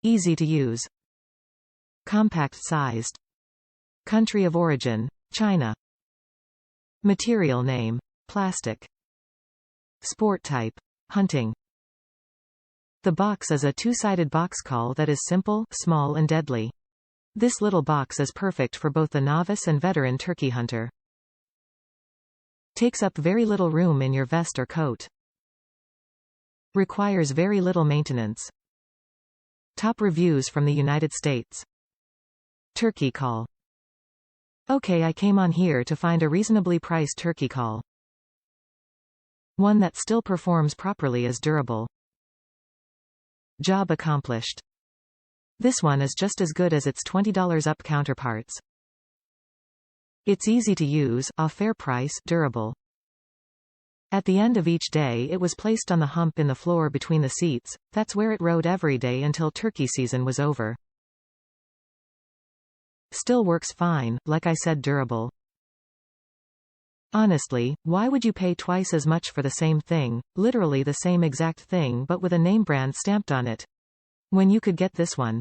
Easy to use. Compact-sized. Country of origin, China. Material name, plastic. Sport type, hunting. The box is a two-sided box call that is simple, small and deadly. This little box is perfect for both the novice and veteran turkey hunter. Takes up very little room in your vest or coat. Requires very little maintenance. Top reviews from the United States. Turkey call. Okay, I came on here to find a reasonably priced turkey call. One that still performs properly, is durable. Job accomplished. This one is just as good as its $20 up counterparts. It's easy to use, a fair price, durable. At the end of each day it was placed on the hump in the floor between the seats. That's where it rode every day until turkey season was over. Still works fine, like I said, durable. Honestly, why would you pay twice as much for the same thing, literally the same exact thing but with a name brand stamped on it, when you could get this one?